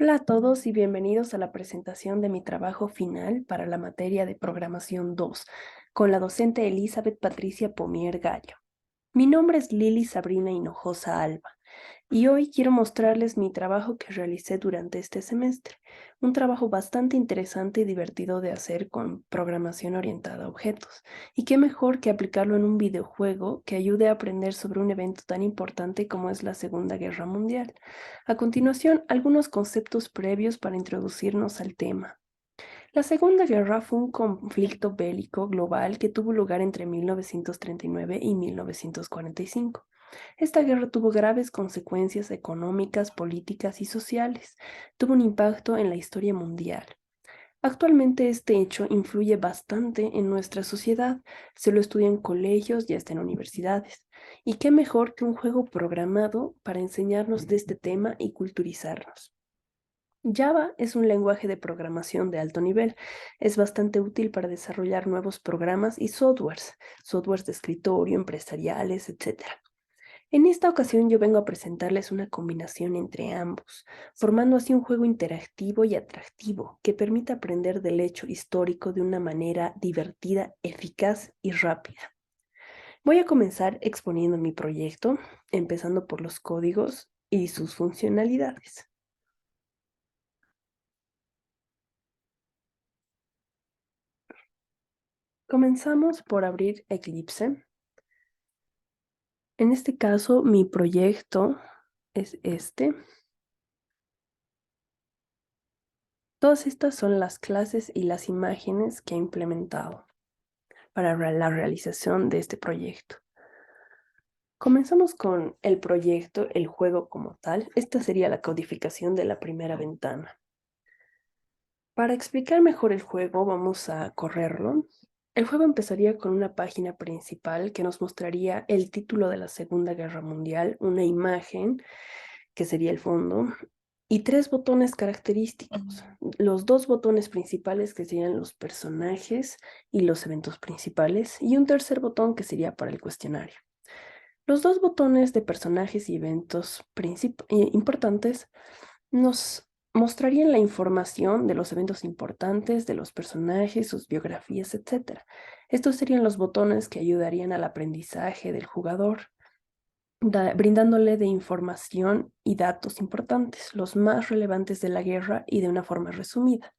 Hola a todos y bienvenidos a la presentación de mi trabajo final para la materia de Programación 2 con la docente Elizabeth Patricia Pomier Gallo. Mi nombre es Lili Sabrina Hinojosa Alba y hoy quiero mostrarles mi trabajo que realicé durante este semestre, un trabajo bastante interesante y divertido de hacer con programación orientada a objetos. Y qué mejor que aplicarlo en un videojuego que ayude a aprender sobre un evento tan importante como es la Segunda Guerra Mundial. A continuación, algunos conceptos previos para introducirnos al tema. La Segunda Guerra fue un conflicto bélico global que tuvo lugar entre 1939 y 1945. Esta guerra tuvo graves consecuencias económicas, políticas y sociales. Tuvo un impacto en la historia mundial. Actualmente este hecho influye bastante en nuestra sociedad. Se lo estudia en colegios y hasta en universidades. Y qué mejor que un juego programado para enseñarnos de este tema y culturizarnos. Java es un lenguaje de programación de alto nivel. Es bastante útil para desarrollar nuevos programas y softwares de escritorio, empresariales, etc. En esta ocasión yo vengo a presentarles una combinación entre ambos, formando así un juego interactivo y atractivo que permite aprender del hecho histórico de una manera divertida, eficaz y rápida. Voy a comenzar exponiendo mi proyecto, empezando por los códigos y sus funcionalidades. Comenzamos por abrir Eclipse. En este caso, mi proyecto es este. Todas estas son las clases y las imágenes que he implementado para la realización de este proyecto. Comenzamos con el proyecto, el juego como tal. Esta sería la codificación de la primera ventana. Para explicar mejor el juego, vamos a correrlo. El juego empezaría con una página principal que nos mostraría el título de la Segunda Guerra Mundial, una imagen que sería el fondo, y tres botones característicos. Los dos botones principales que serían los personajes y los eventos principales, y un tercer botón que sería para el cuestionario. Los dos botones de personajes y eventos importantes nos mostrarían la información de los eventos importantes, de los personajes, sus biografías, etc. Estos serían los botones que ayudarían al aprendizaje del jugador, brindándole de información y datos importantes, los más relevantes de la guerra y de una forma resumida.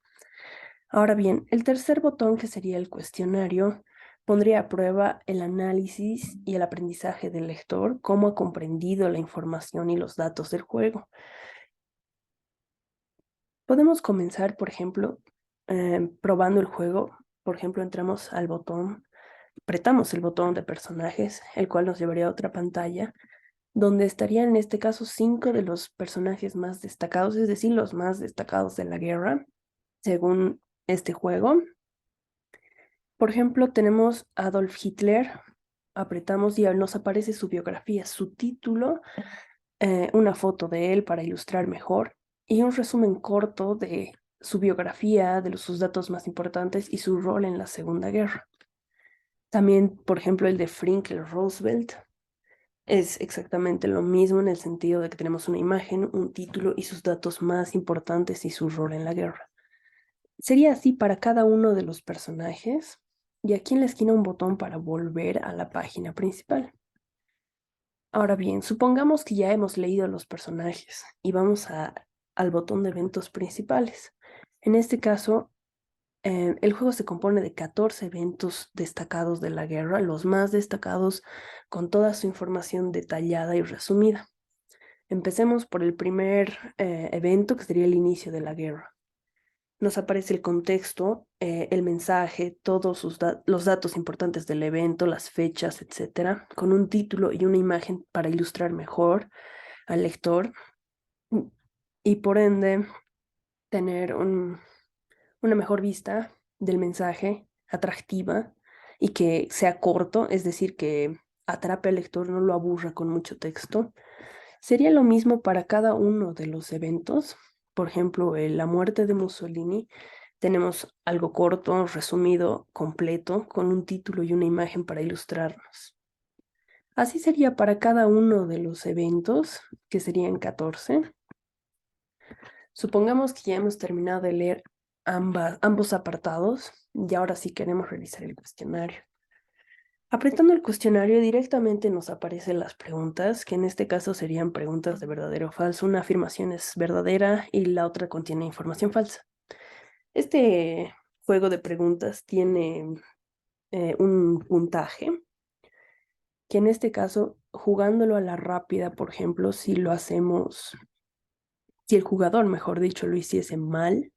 Ahora bien, el tercer botón, que sería el cuestionario, pondría a prueba el análisis y el aprendizaje del lector, cómo ha comprendido la información y los datos del juego. Podemos comenzar, por ejemplo, probando el juego. Por ejemplo, entramos al botón, apretamos el botón de personajes, el cual nos llevaría a otra pantalla, donde estarían en este caso 5 de los personajes más destacados, es decir, los más destacados de la guerra, según este juego. Por ejemplo, tenemos a Adolf Hitler, apretamos y nos aparece su biografía, su título, una foto de él para ilustrar mejor y un resumen corto de su biografía, de sus datos más importantes y su rol en la Segunda Guerra. También, por ejemplo, el de Franklin Roosevelt es exactamente lo mismo en el sentido de que tenemos una imagen, un título y sus datos más importantes y su rol en la guerra. Sería así para cada uno de los personajes y aquí en la esquina un botón para volver a la página principal. Ahora bien, supongamos que ya hemos leído los personajes y vamos al botón de eventos principales. En este caso, el juego se compone de 14 eventos destacados de la guerra, los más destacados con toda su información detallada y resumida. Empecemos por el primer evento, que sería el inicio de la guerra. Nos aparece el contexto, el mensaje, todos los datos importantes del evento, las fechas, etcétera, con un título y una imagen para ilustrar mejor al lector y por ende tener una mejor vista del mensaje, atractiva y que sea corto, es decir, que atrape al lector, no lo aburra con mucho texto. Sería lo mismo para cada uno de los eventos. Por ejemplo, la muerte de Mussolini. Tenemos algo corto, resumido, completo, con un título y una imagen para ilustrarnos. Así sería para cada uno de los eventos, que serían 14. Supongamos que ya hemos terminado de leer ambos apartados y ahora sí queremos realizar el cuestionario. Apretando el cuestionario directamente nos aparecen las preguntas, que en este caso serían preguntas de verdadero o falso. Una afirmación es verdadera y la otra contiene información falsa. Este juego de preguntas tiene un puntaje, que en este caso, jugándolo a la rápida, por ejemplo, si el jugador, mejor dicho, lo hiciese mal,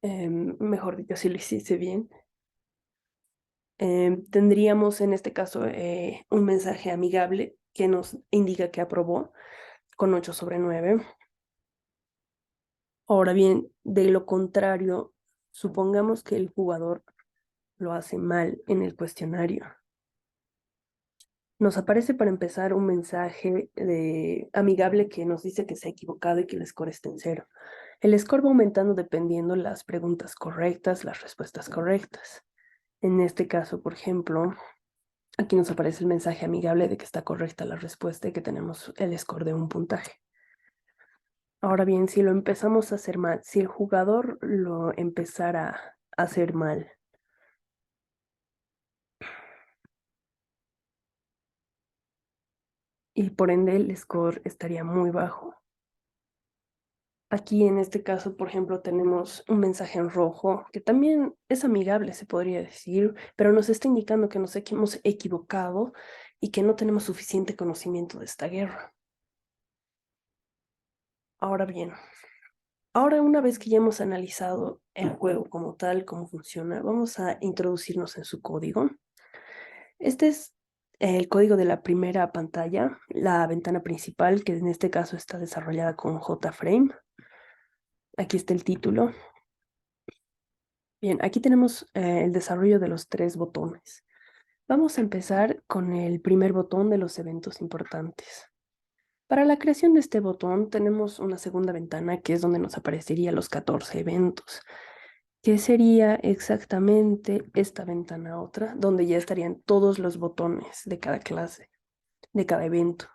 mejor dicho, si lo hiciese bien, tendríamos en este caso un mensaje amigable que nos indica que aprobó con 8/9. Ahora bien, de lo contrario, supongamos que el jugador lo hace mal en el cuestionario. Nos aparece para empezar un mensaje amigable que nos dice que se ha equivocado y que el score está en 0. El score va aumentando dependiendo las preguntas correctas, las respuestas correctas. En este caso, por ejemplo, aquí nos aparece el mensaje amigable de que está correcta la respuesta y que tenemos el score de un puntaje. Ahora bien, si lo empezamos a hacer mal, si el jugador lo empezara a hacer mal, y por ende el score estaría muy bajo. Aquí en este caso, por ejemplo, tenemos un mensaje en rojo que también es amigable, se podría decir, pero nos está indicando que nos hemos equivocado y que no tenemos suficiente conocimiento de esta guerra. Ahora bien, ahora una vez que ya hemos analizado el juego como tal, cómo funciona, vamos a introducirnos en su código. Este es el código de la primera pantalla, la ventana principal, que en este caso está desarrollada con JFrame. Aquí está el título. Bien, aquí tenemos el desarrollo de los 3 botones. Vamos a empezar con el primer botón de los eventos importantes. Para la creación de este botón tenemos una segunda ventana que es donde nos aparecerían los 14 eventos, que sería exactamente esta ventana otra, donde ya estarían todos los botones de cada clase, de cada evento.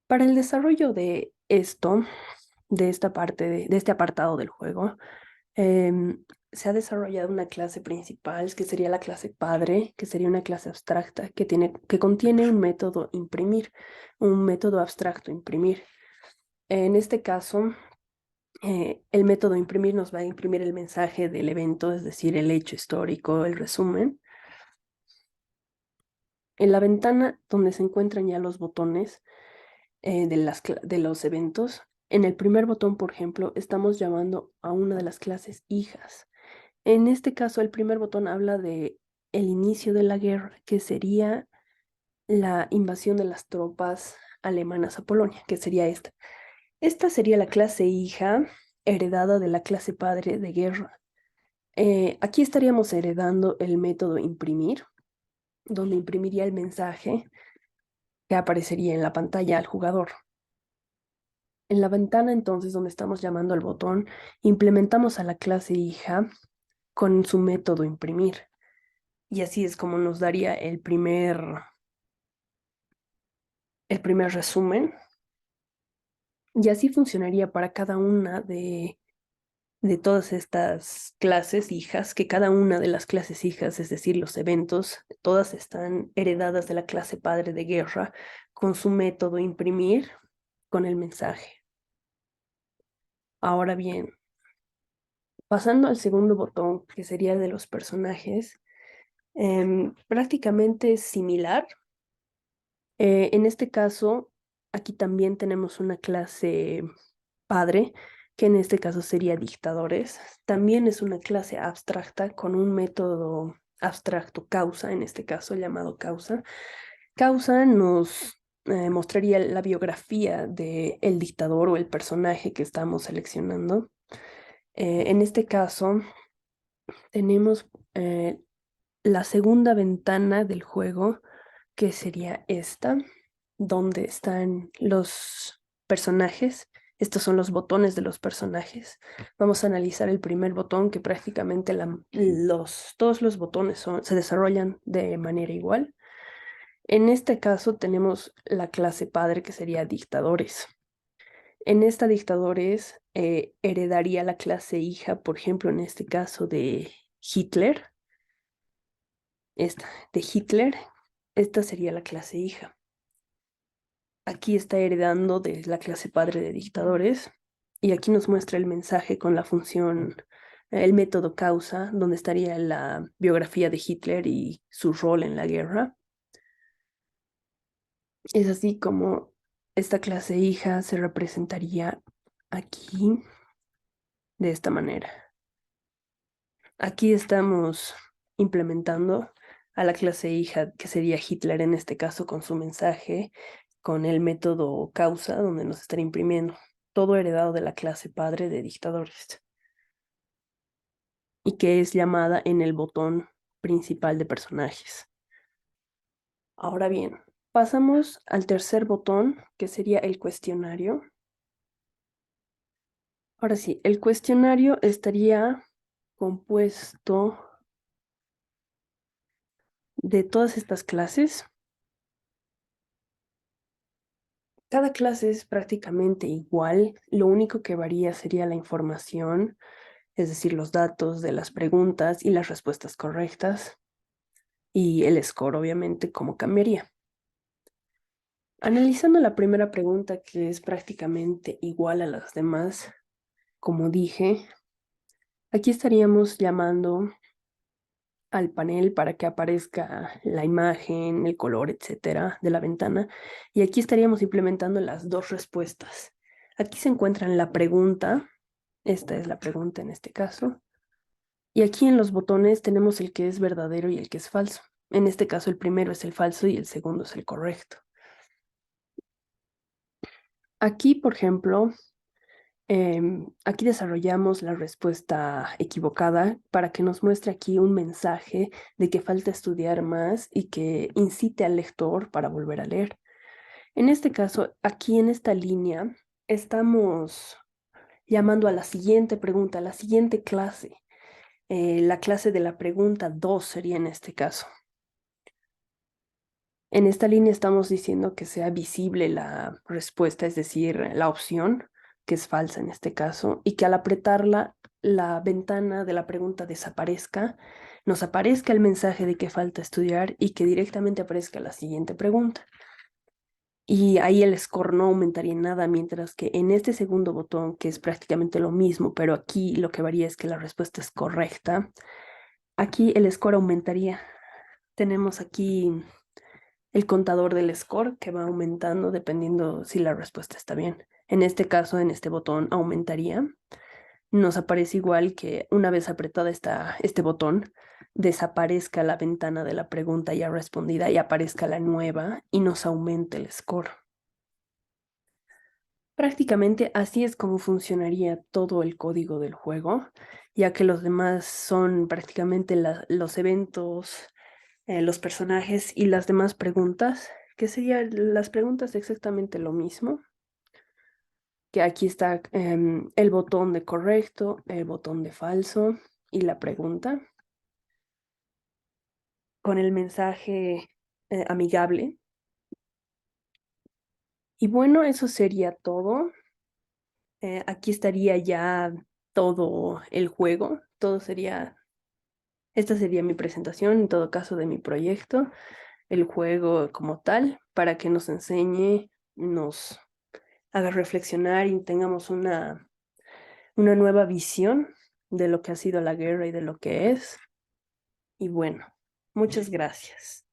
Para el desarrollo de esto, de esta parte, de este apartado del juego, se ha desarrollado una clase principal, que sería la clase padre, que sería una clase abstracta, que contiene un método imprimir, un método abstracto imprimir. En este caso, el método imprimir nos va a imprimir el mensaje del evento, es decir, el hecho histórico, el resumen. En la ventana donde se encuentran ya los botones de los eventos, en el primer botón, por ejemplo, estamos llamando a una de las clases hijas. En este caso, el primer botón habla de el inicio de la guerra, que sería la invasión de las tropas alemanas a Polonia, que sería esta. Esta sería la clase hija heredada de la clase padre de guerra. Aquí estaríamos heredando el método imprimir, donde imprimiría el mensaje que aparecería en la pantalla al jugador. En la ventana, entonces, donde estamos llamando al botón, implementamos a la clase hija con su método imprimir. Y así es como nos daría el primer resumen. Y así funcionaría para cada una de todas estas clases hijas, que cada una de las clases hijas, es decir, los eventos, todas están heredadas de la clase padre de guerra con su método imprimir con el mensaje. Ahora bien, pasando al segundo botón, que sería el de los personajes, prácticamente es similar. En este caso, aquí también tenemos una clase padre, que en este caso sería dictadores. También es una clase abstracta con un método abstracto causa, en este caso llamado causa. Causa nos mostraría la biografía del dictador o el personaje que estamos seleccionando. En este caso, tenemos la segunda ventana del juego, que sería esta, donde están los personajes Estos son los botones de los personajes. Vamos a analizar el primer botón, que prácticamente todos los botones se desarrollan de manera igual. En este caso tenemos la clase padre, que sería dictadores. En esta dictadores heredaría la clase hija, por ejemplo, en este caso de Hitler. Esta de Hitler, esta sería la clase hija. Aquí está heredando de la clase padre de dictadores y aquí nos muestra el mensaje con la función, el método causa, donde estaría la biografía de Hitler y su rol en la guerra. Es así como esta clase hija se representaría aquí de esta manera. Aquí estamos implementando a la clase hija, que sería Hitler en este caso, con su mensaje, con el método causa, donde nos estará imprimiendo todo heredado de la clase padre de dictadores y que es llamada en el botón principal de personajes. Ahora bien, pasamos al tercer botón, que sería el cuestionario. Ahora sí, el cuestionario estaría compuesto de todas estas clases. Cada clase es prácticamente igual, lo único que varía sería la información, es decir, los datos de las preguntas y las respuestas correctas, y el score, obviamente, cómo cambiaría. Analizando la primera pregunta, que es prácticamente igual a las demás, como dije, aquí estaríamos llamando al panel para que aparezca la imagen, el color, etcétera, de la ventana. Y aquí estaríamos implementando las dos respuestas. Aquí se encuentran la pregunta, esta es la pregunta en este caso, y aquí en los botones tenemos el que es verdadero y el que es falso. En este caso el primero es el falso y el segundo es el correcto. Aquí, por ejemplo, aquí desarrollamos la respuesta equivocada para que nos muestre aquí un mensaje de que falta estudiar más y que incite al lector para volver a leer. En este caso, aquí en esta línea, estamos llamando a la siguiente pregunta, a la siguiente clase. La clase de la pregunta 2 sería en este caso. En esta línea estamos diciendo que sea visible la respuesta, es decir, la opción, que es falsa en este caso, y que al apretarla, la ventana de la pregunta desaparezca, nos aparezca el mensaje de que falta estudiar y que directamente aparezca la siguiente pregunta. Y ahí el score no aumentaría en nada, mientras que en este segundo botón, que es prácticamente lo mismo, pero aquí lo que varía es que la respuesta es correcta, aquí el score aumentaría. Tenemos aquí el contador del score que va aumentando dependiendo si la respuesta está bien. En este caso, en este botón aumentaría. Nos aparece igual que una vez apretada este botón, desaparezca la ventana de la pregunta ya respondida y aparezca la nueva y nos aumente el score. Prácticamente así es como funcionaría todo el código del juego, ya que los demás son prácticamente los eventos, los personajes y las demás preguntas, que serían las preguntas exactamente lo mismo, que aquí está el botón de correcto, el botón de falso y la pregunta, con el mensaje amigable. Y bueno, eso sería todo. Aquí estaría ya todo el juego, esta sería mi presentación, en todo caso, de mi proyecto, el juego como tal, para que nos enseñe, nos haga reflexionar y tengamos una nueva visión de lo que ha sido la guerra y de lo que es. Y bueno, muchas gracias.